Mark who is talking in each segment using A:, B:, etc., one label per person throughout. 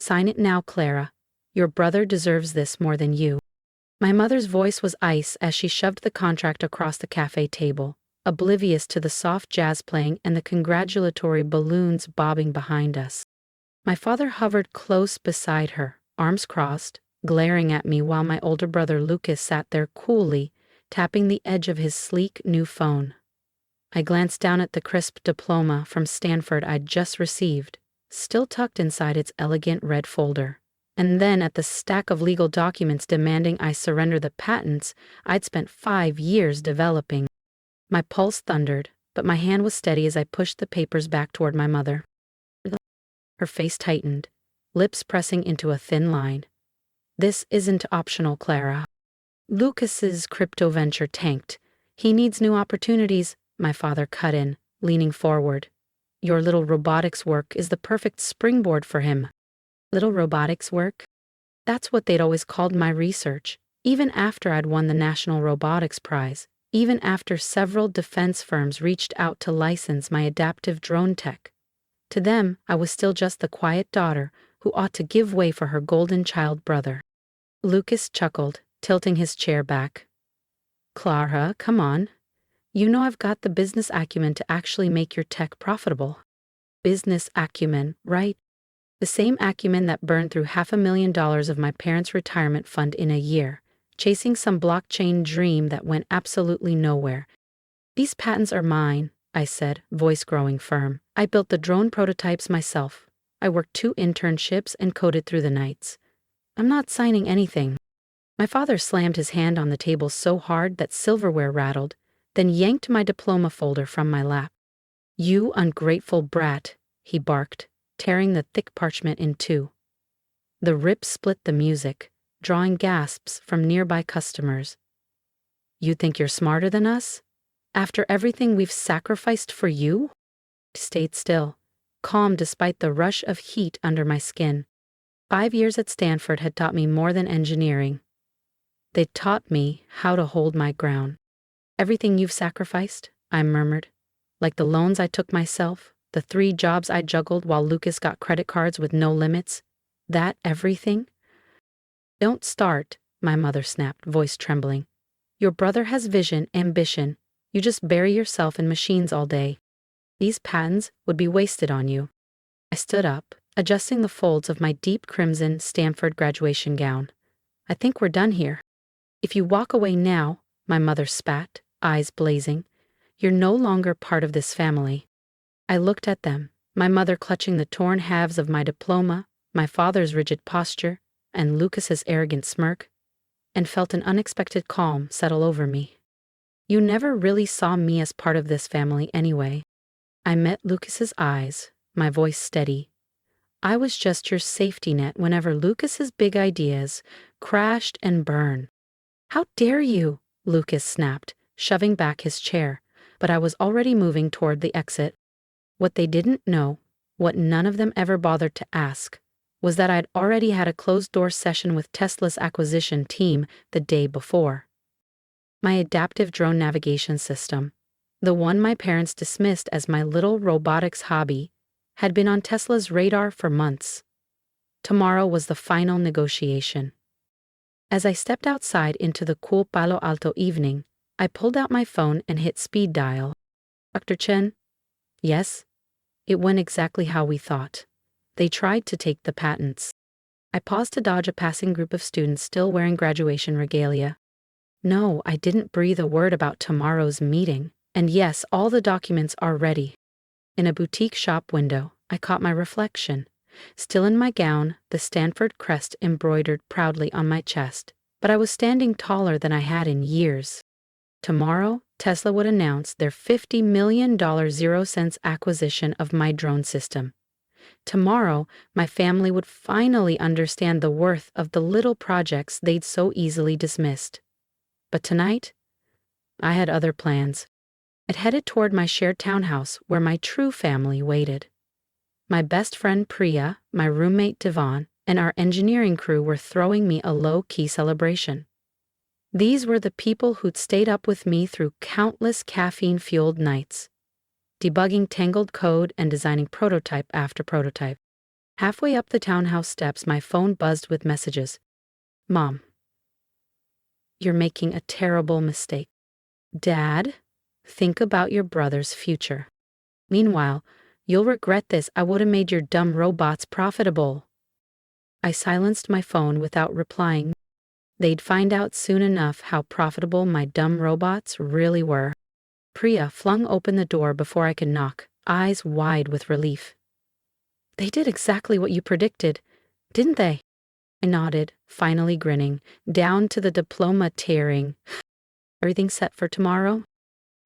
A: Sign it now, Clara. Your brother deserves this more than you. My mother's voice was ice as she shoved the contract across the cafe table, oblivious to the soft jazz playing and the congratulatory balloons bobbing behind us. My father hovered close beside her, arms crossed, glaring at me while my older brother Lucas sat there coolly, tapping the edge of his sleek new phone. I glanced down at the crisp diploma from Stanford I'd just received, still tucked inside its elegant red folder, and then at the stack of legal documents demanding I surrender the patents I'd spent 5 years developing. My pulse thundered, but my hand was steady as I pushed the papers back toward my mother. Her face tightened, lips pressing into a thin line. This isn't optional, Clara. Lucas's crypto venture tanked. He needs new opportunities, my father cut in, leaning forward. Your little robotics work is the perfect springboard for him. Little robotics work? That's what they'd always called my research, even after I'd won the National Robotics Prize, even after several defense firms reached out to license my adaptive drone tech. To them, I was still just the quiet daughter who ought to give way for her golden child brother. Lucas chuckled, tilting his chair back. Clara, come on. You know I've got the business acumen to actually make your tech profitable. Business acumen, right? The same acumen that burned through $500,000 of my parents' retirement fund in a year, chasing some blockchain dream that went absolutely nowhere. These patents are mine, I said, voice growing firm. I built the drone prototypes myself. I worked 2 internships and coded through the nights. I'm not signing anything. My father slammed his hand on the table so hard that silverware rattled, then yanked my diploma folder from my lap. You ungrateful brat, he barked, tearing the thick parchment in 2. The rip split the music, drawing gasps from nearby customers. You think you're smarter than us? After everything we've sacrificed for you? I stayed still, calm despite the rush of heat under my skin. 5 years at Stanford had taught me more than engineering. They'd taught me how to hold my ground. Everything you've sacrificed, I murmured, like the loans I took myself, the 3 jobs I juggled while Lucas got credit cards with no limits, that everything? Don't start, my mother snapped, voice trembling. Your brother has vision, ambition. You just bury yourself in machines all day. These patents would be wasted on you. I stood up, adjusting the folds of my deep crimson Stanford graduation gown. I think we're done here. If you walk away now, my mother spat, eyes blazing, you're no longer part of this family. I looked at them, my mother clutching the torn halves of my diploma, my father's rigid posture, and Lucas's arrogant smirk, and felt an unexpected calm settle over me. You never really saw me as part of this family anyway. I met Lucas's eyes, my voice steady. I was just your safety net whenever Lucas's big ideas crashed and burned. How dare you? Lucas snapped, shoving back his chair, but I was already moving toward the exit. What they didn't know, what none of them ever bothered to ask, was that I'd already had a closed-door session with Tesla's acquisition team the day before. My adaptive drone navigation system, the one my parents dismissed as my little robotics hobby, had been on Tesla's radar for months. Tomorrow was the final negotiation. As I stepped outside into the cool Palo Alto evening, I pulled out my phone and hit speed dial. Dr. Chen? Yes? It went exactly how we thought. They tried to take the patents. I paused to dodge a passing group of students still wearing graduation regalia. No, I didn't breathe a word about tomorrow's meeting. And yes, all the documents are ready. In a boutique shop window, I caught my reflection. Still in my gown, the Stanford crest embroidered proudly on my chest, but I was standing taller than I had in years. Tomorrow, Tesla would announce their $50 million 0-cents acquisition of my drone system. Tomorrow, my family would finally understand the worth of the little projects they'd so easily dismissed. But tonight, I had other plans. I'd headed toward my shared townhouse where my true family waited. My best friend Priya, my roommate Devon, and our engineering crew were throwing me a low-key celebration. These were the people who'd stayed up with me through countless caffeine-fueled nights, debugging tangled code and designing prototype after prototype. Halfway up the townhouse steps, my phone buzzed with messages. Mom, you're making a terrible mistake. Dad, think about your brother's future. Meanwhile, you'll regret this. I would have made your dumb robots profitable. I silenced my phone without replying. They'd find out soon enough how profitable my dumb robots really were. Priya flung open the door before I could knock, eyes wide with relief. They did exactly what you predicted, didn't they? I nodded, finally grinning, down to the diploma tearing. Everything set for tomorrow?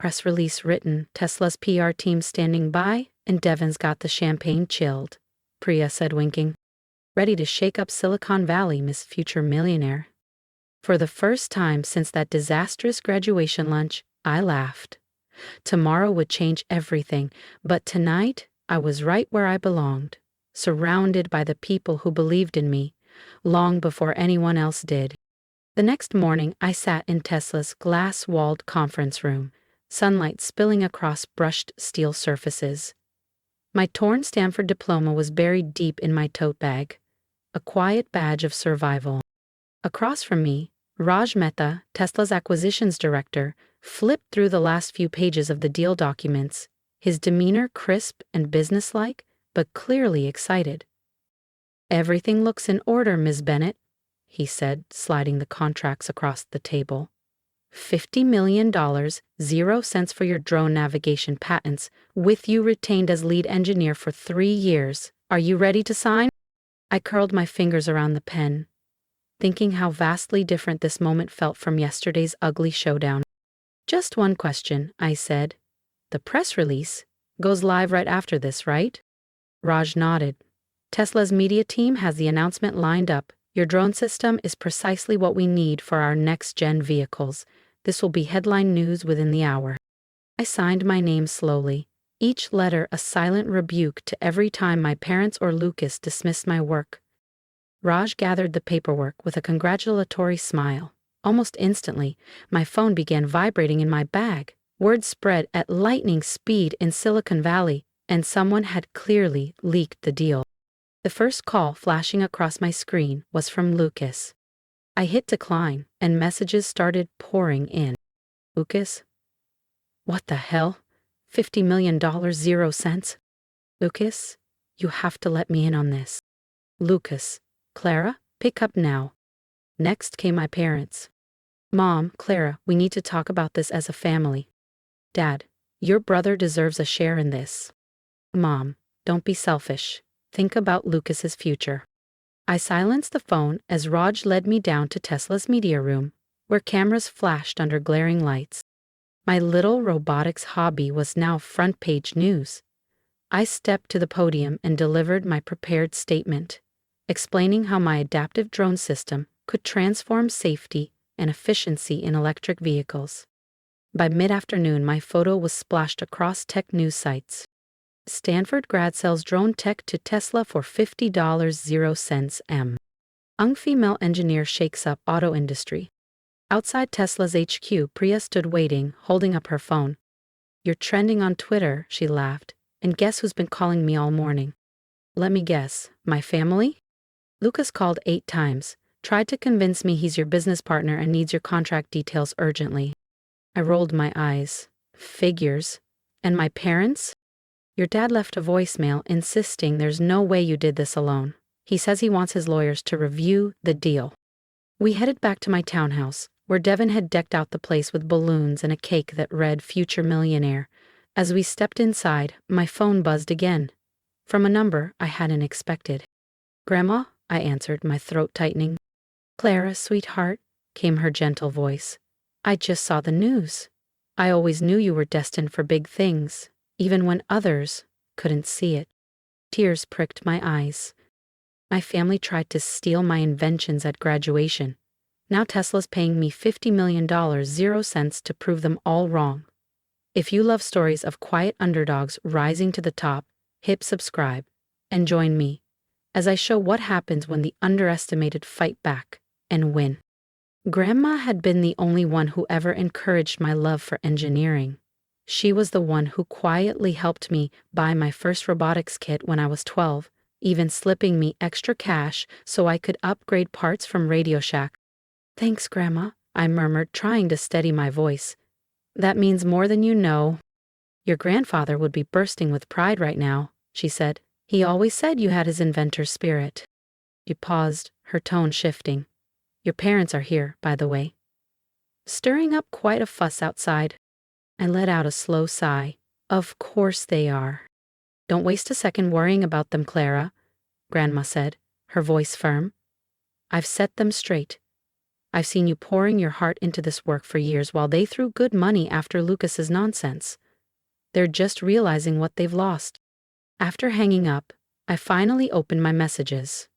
A: Press release written, Tesla's PR team standing by, and Devon's got the champagne chilled, Priya said, winking. Ready to shake up Silicon Valley, Miss Future Millionaire. For the first time since that disastrous graduation lunch, I laughed. Tomorrow would change everything, but tonight I was right where I belonged, surrounded by the people who believed in me, long before anyone else did. The next morning, I sat in Tesla's glass-walled conference room, sunlight spilling across brushed steel surfaces. My torn Stanford diploma was buried deep in my tote bag, a quiet badge of survival. Across from me, Raj Mehta, Tesla's acquisitions director, flipped through the last few pages of the deal documents, his demeanor crisp and businesslike, but clearly excited. Everything looks in order, Ms. Bennett, he said, sliding the contracts across the table. $50 million, 0 cents for your drone navigation patents, with you retained as lead engineer for 3 years. Are you ready to sign? I curled my fingers around the pen, thinking how vastly different this moment felt from yesterday's ugly showdown. Just one question, I said. The press release goes live right after this, right? Raj nodded. Tesla's media team has the announcement lined up. Your drone system is precisely what we need for our next-gen vehicles. This will be headline news within the hour. I signed my name slowly, each letter a silent rebuke to every time my parents or Lucas dismissed my work. Raj gathered the paperwork with a congratulatory smile. Almost instantly, my phone began vibrating in my bag. Word spread at lightning speed in Silicon Valley, and someone had clearly leaked the deal. The first call flashing across my screen was from Lucas. I hit decline, and messages started pouring in. Lucas? What the hell? $50 million, 0 cents? Lucas, you have to let me in on this. Lucas, Clara, pick up now. Next came my parents. Mom, Clara, we need to talk about this as a family. Dad, your brother deserves a share in this. Mom, don't be selfish. Think about Lucas's future. I silenced the phone as Raj led me down to Tesla's media room, where cameras flashed under glaring lights. My little robotics hobby was now front-page news. I stepped to the podium and delivered my prepared statement, explaining how my adaptive drone system could transform safety and efficiency in electric vehicles. By mid-afternoon, my photo was splashed across tech news sites. Stanford grad sells drone tech to Tesla for $50, 0 cents M. Young female engineer shakes up auto industry. Outside Tesla's HQ, Priya stood waiting, holding up her phone. You're trending on Twitter, she laughed. And guess who's been calling me all morning? Let me guess, my family? Lucas called 8 times, tried to convince me he's your business partner and needs your contract details urgently. I rolled my eyes. Figures. And my parents? Your dad left a voicemail insisting there's no way you did this alone. He says he wants his lawyers to review the deal. We headed back to my townhouse, where Devon had decked out the place with balloons and a cake that read Future Millionaire. As we stepped inside, my phone buzzed again, from a number I hadn't expected. Grandma, I answered, my throat tightening. Clara, sweetheart, came her gentle voice. I just saw the news. I always knew you were destined for big things, even when others couldn't see it. Tears pricked my eyes. My family tried to steal my inventions at graduation. Now Tesla's paying me $50 million, 0 cents to prove them all wrong. If you love stories of quiet underdogs rising to the top, hit subscribe and join me as I show what happens when the underestimated fight back and win. Grandma had been the only one who ever encouraged my love for engineering. She was the one who quietly helped me buy my first robotics kit when I was 12, even slipping me extra cash so I could upgrade parts from Radio Shack. "Thanks, Grandma," I murmured, trying to steady my voice. "That means more than you know." "Your grandfather would be bursting with pride right now," she said. "He always said you had his inventor's spirit." She paused, her tone shifting. "Your parents are here, by the way. Stirring up quite a fuss outside." I let out a slow sigh. "Of course they are." "Don't waste a second worrying about them, Clara," Grandma said, her voice firm. "I've set them straight. I've seen you pouring your heart into this work for years while they threw good money after Lucas's nonsense. They're just realizing what they've lost." After hanging up, I finally opened my messages.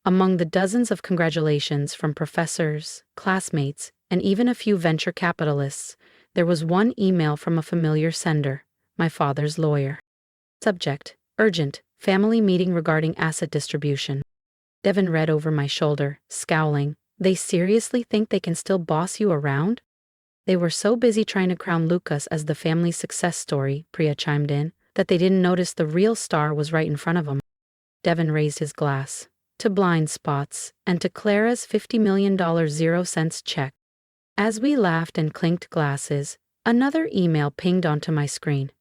A: Among the dozens of congratulations from professors, classmates, and even a few venture capitalists, there was one email from a familiar sender, my father's lawyer. Subject: urgent, family meeting regarding asset distribution. Devin read over my shoulder, scowling. "They seriously think they can still boss you around?" "They were so busy trying to crown Lucas as the family success story," Priya chimed in, "that they didn't notice the real star was right in front of them." Devin raised his glass. "To blind spots, and to Clara's $50 million 0 cents check." As we laughed and clinked glasses, another email pinged onto my screen.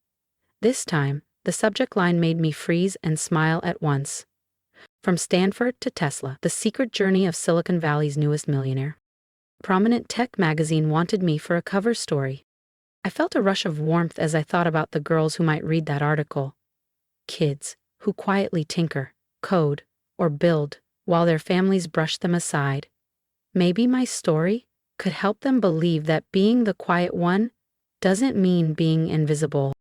A: This time, the subject line made me freeze and smile at once. "From Stanford to Tesla, the secret journey of Silicon Valley's newest millionaire." Prominent tech magazine wanted me for a cover story. I felt a rush of warmth as I thought about the girls who might read that article. Kids who quietly tinker, code, or build while their families brush them aside. Maybe my story could help them believe that being the quiet one doesn't mean being invisible.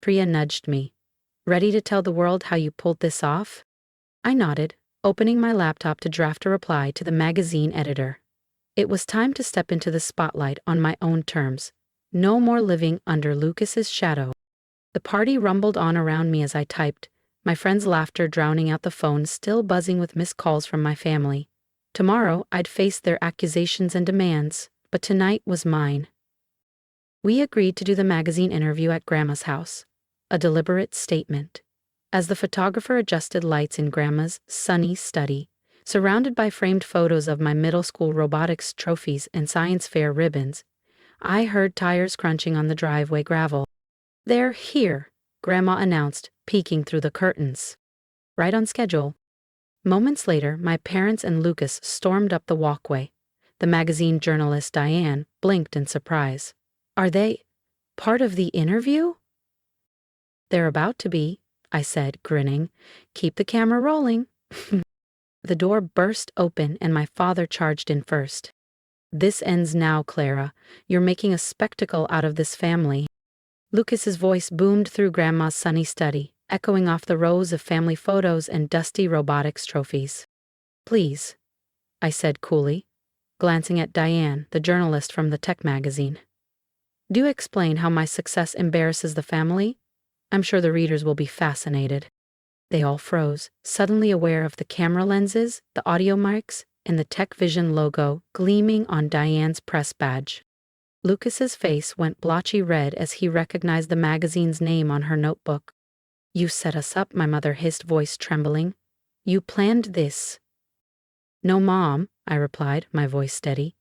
A: Priya nudged me. "Ready to tell the world how you pulled this off?" I nodded, opening my laptop to draft a reply to the magazine editor. It was time to step into the spotlight on my own terms. No more living under Lucas's shadow. The party rumbled on around me as I typed, my friends' laughter drowning out the phone still buzzing with missed calls from my family. Tomorrow I'd face their accusations and demands, but tonight was mine. We agreed to do the magazine interview at Grandma's house. A deliberate statement. As the photographer adjusted lights in Grandma's sunny study, surrounded by framed photos of my middle school robotics trophies and science fair ribbons, I heard tires crunching on the driveway gravel. "They're here," Grandma announced, peeking through the curtains. "Right on schedule." Moments later, my parents and Lucas stormed up the walkway. The magazine journalist Diane blinked in surprise. "Are they part of the interview?" "They're about to be," I said, grinning. "Keep the camera rolling." The door burst open and my father charged in first. "This ends now, Clara. You're making a spectacle out of this family." Lucas's voice boomed through Grandma's sunny study, echoing off the rows of family photos and dusty robotics trophies. "Please," I said coolly, glancing at Diane, the journalist from the tech magazine. "Do explain how my success embarrasses the family. I'm sure the readers will be fascinated." They all froze, suddenly aware of the camera lenses, the audio mics, and the Tech Vision logo gleaming on Diane's press badge. Lucas's face went blotchy red as he recognized the magazine's name on her notebook. "You set us up," my mother hissed, voice trembling. "You planned this." "No, Mom," I replied, my voice steady.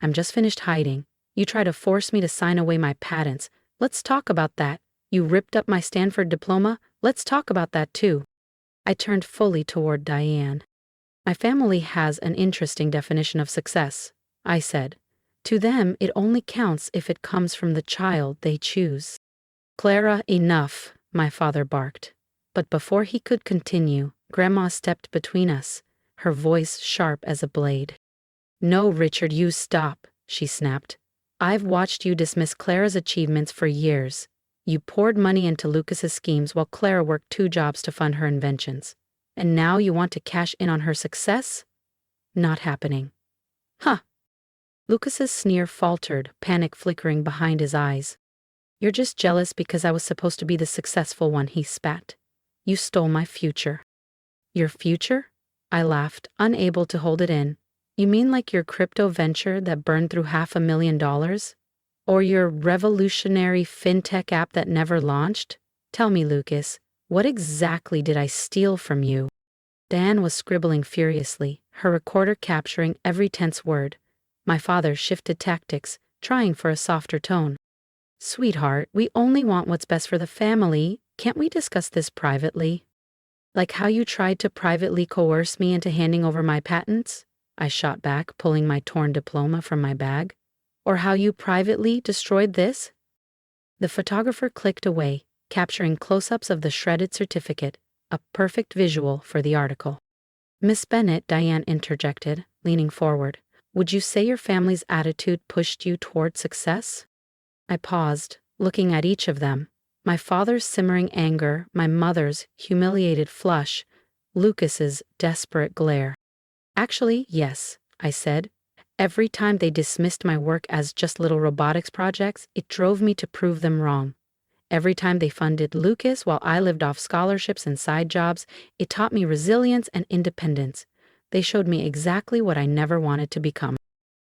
A: "I'm just finished hiding. You try to force me to sign away my patents. Let's talk about that. You ripped up my Stanford diploma. Let's talk about that too." I turned fully toward Diane. "My family has an interesting definition of success," I said. "To them, it only counts if it comes from the child they choose." "Clara, enough," my father barked. But before he could continue, Grandma stepped between us, her voice sharp as a blade. "No, Richard, you stop," she snapped. "I've watched you dismiss Clara's achievements for years. You poured money into Lucas's schemes while Clara worked 2 jobs to fund her inventions. And now you want to cash in on her success? Not happening." "Huh." Lucas's sneer faltered, panic flickering behind his eyes. "You're just jealous because I was supposed to be the successful one," he spat. "You stole my future." "Your future?" I laughed, unable to hold it in. "You mean like your crypto venture that burned through $500,000? Or your revolutionary fintech app that never launched? Tell me, Lucas, what exactly did I steal from you?" Diane was scribbling furiously, her recorder capturing every tense word. My father shifted tactics, trying for a softer tone. Sweetheart, we only want what's best for the family. Can't we discuss this privately? Like how you tried to privately coerce me into handing over my patents? I shot back, pulling my torn diploma from my bag. Or how you privately destroyed this? The photographer clicked away, capturing close-ups of the shredded certificate, a perfect visual for the article. Miss Bennett, Diane interjected, leaning forward. Would you say your family's attitude pushed you toward success? I paused, looking at each of them. My father's simmering anger, my mother's humiliated flush, Lucas's desperate glare. Actually, yes, I said. Every time they dismissed my work as just little robotics projects, it drove me to prove them wrong. Every time they funded Lucas while I lived off scholarships and side jobs, it taught me resilience and independence. They showed me exactly what I never wanted to become.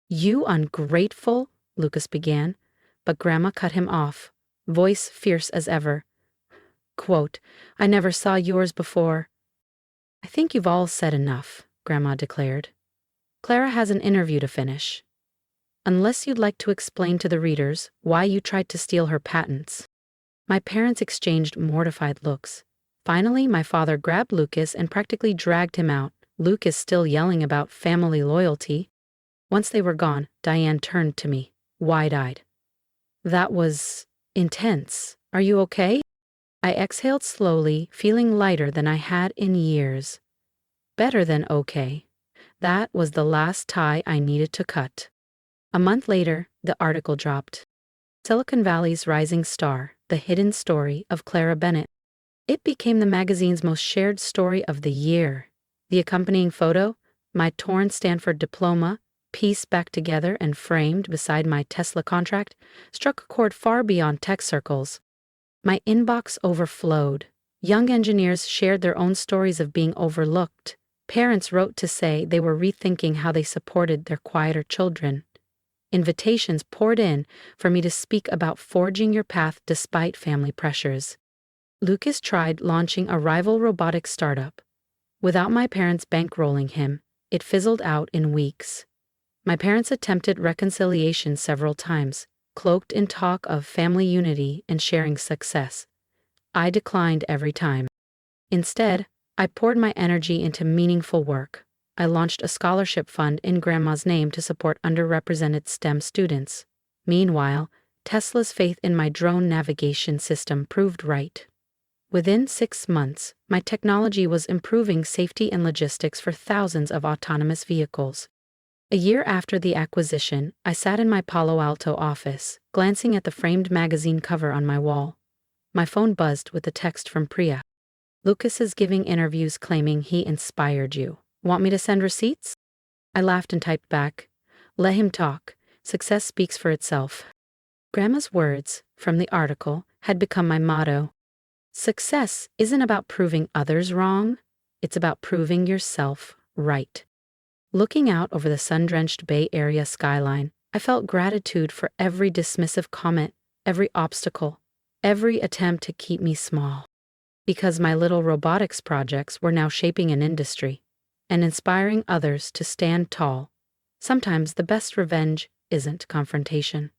A: You ungrateful, Lucas began, but Grandma cut him off, voice fierce as ever. Quote, I never saw yours before. I think you've all said enough, Grandma declared. Clara has an interview to finish. Unless you'd like to explain to the readers why you tried to steal her patents. My parents exchanged mortified looks. Finally, my father grabbed Lucas and practically dragged him out, Lucas still yelling about family loyalty. Once they were gone, Diane turned to me, wide-eyed. That was intense. Are you okay? I exhaled slowly, feeling lighter than I had in years. Better than okay. That was the last tie I needed to cut. A month later, the article dropped. Silicon Valley's Rising Star, the hidden story of Clara Bennett. It became the magazine's most shared story of the year. The accompanying photo, my torn Stanford diploma, pieced back together and framed beside my Tesla contract, struck a chord far beyond tech circles. My inbox overflowed. Young engineers shared their own stories of being overlooked. Parents wrote to say they were rethinking how they supported their quieter children. Invitations poured in for me to speak about forging your path despite family pressures. Lucas tried launching a rival robotics startup. Without my parents bankrolling him, it fizzled out in weeks. My parents attempted reconciliation several times, cloaked in talk of family unity and sharing success. I declined every time. Instead, I poured my energy into meaningful work. I launched a scholarship fund in Grandma's name to support underrepresented STEM students. Meanwhile, Tesla's faith in my drone navigation system proved right. Within 6 months, my technology was improving safety and logistics for thousands of autonomous vehicles. A year after the acquisition, I sat in my Palo Alto office, glancing at the framed magazine cover on my wall. My phone buzzed with a text from Priya. Lucas is giving interviews claiming he inspired you. Want me to send receipts? I laughed and typed back, let him talk. Success speaks for itself. Grandma's words, from the article, had become my motto. Success isn't about proving others wrong, it's about proving yourself right. Looking out over the sun-drenched Bay Area skyline, I felt gratitude for every dismissive comment, every obstacle, every attempt to keep me small. Because my little robotics projects were now shaping an industry and inspiring others to stand tall. Sometimes the best revenge isn't confrontation.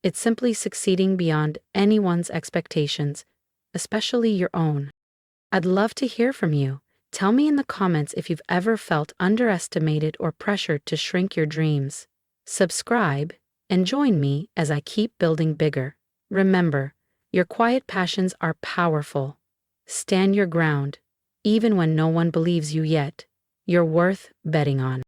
A: It's simply succeeding beyond anyone's expectations, especially your own. I'd love to hear from you. Tell me in the comments if you've ever felt underestimated or pressured to shrink your dreams. Subscribe and join me as I keep building bigger. Remember, your quiet passions are powerful. Stand your ground, even when no one believes you yet. You're worth betting on.